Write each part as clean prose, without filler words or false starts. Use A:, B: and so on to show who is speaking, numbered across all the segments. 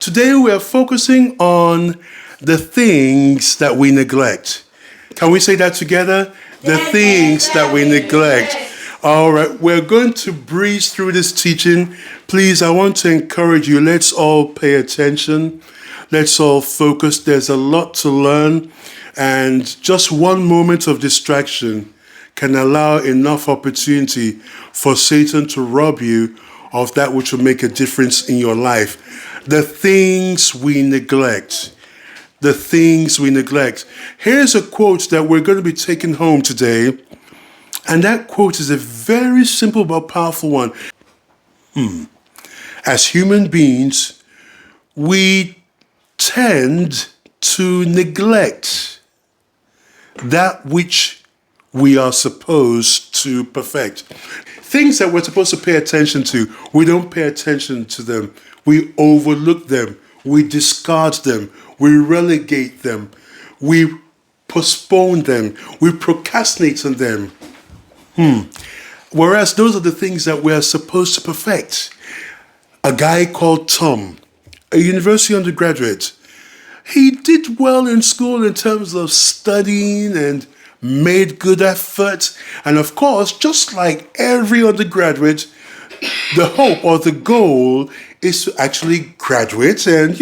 A: Today we are focusing on the things that we neglect. Can we say that together? The things that we neglect. All right, we're going to breeze through this teaching. Please, I want to encourage you. Let's all pay attention. Let's all focus. There's a lot to learn, and just one moment of distraction can allow enough opportunity for Satan to rob you of that which will make a difference in your life. The things we neglect. The things we neglect. Here's a quote that we're going to be taking home today. And that quote is a very simple but powerful one. As human beings, we tend to neglect that which we are supposed to perfect. Things that we're supposed to pay attention to, we don't pay attention to them. We overlook them. We discard them. We relegate them. We postpone them. We procrastinate on them. Whereas those are the things that we're supposed to perfect. A guy called Tom, a university undergraduate, he did well in school in terms of studying and made good efforts. And of course, just like every undergraduate, the hope or the goal is to actually graduate and,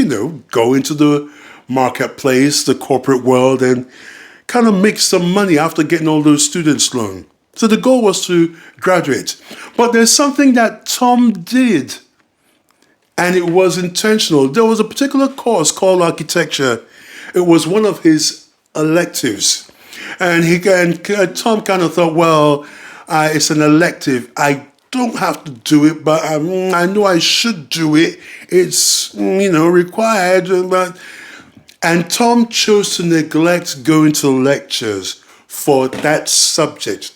A: go into the marketplace, the corporate world, and kind of make some money after getting all those students loan. So the goal was to graduate. But there's something that Tom did, and it was intentional. There was a particular course called architecture. It was one of his electives. And Tom kind of thought, well, it's an elective. I don't have to do it, but I know I should do it. It's, required. And Tom chose to neglect going to lectures for that subject,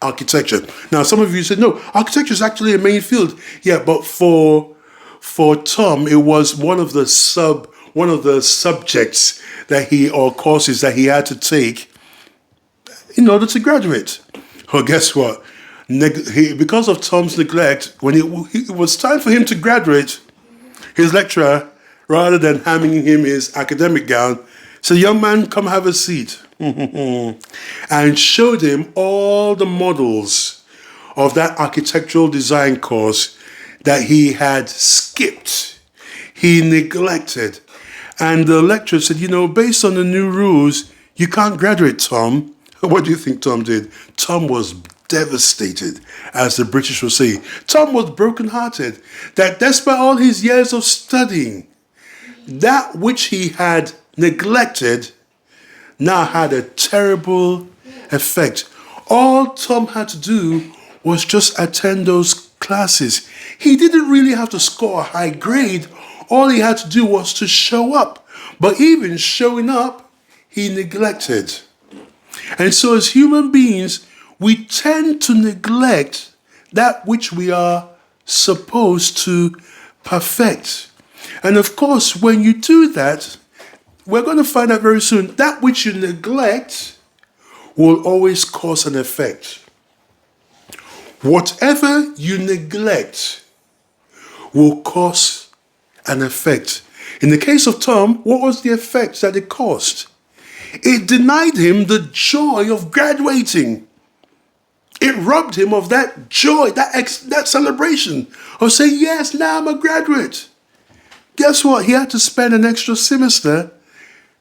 A: architecture. Now, some of you said, no, architecture is actually a main field. Yeah, but for Tom, it was one of the subjects or courses that he had to take in order to graduate. Well, guess what? Because of Tom's neglect, when it was time for him to graduate, his lecturer, rather than handing him his academic gown, said, young man, come have a seat. And showed him all the models of that architectural design course that he had skipped, he neglected. And the lecturer said, based on the new rules, you can't graduate, Tom. What do you think Tom did? Tom was devastated, as the British would say. Tom was brokenhearted that despite all his years of studying, that which he had neglected now had a terrible effect. All Tom had to do was just attend those classes. He didn't really have to score a high grade. All he had to do was to show up. But even showing up, he neglected. And so as human beings, we tend to neglect that which we are supposed to perfect. And of course, when you do that, we're going to find out very soon, that which you neglect will always cause an effect. Whatever you neglect will cause an effect. In the case of Tom, what was the effect that it caused? It denied him the joy of graduating. It robbed him of that joy, that celebration of saying, yes, now I'm a graduate. Guess what? He had to spend an extra semester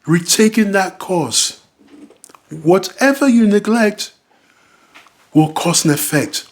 A: retaking that course. Whatever you neglect will cause an effect.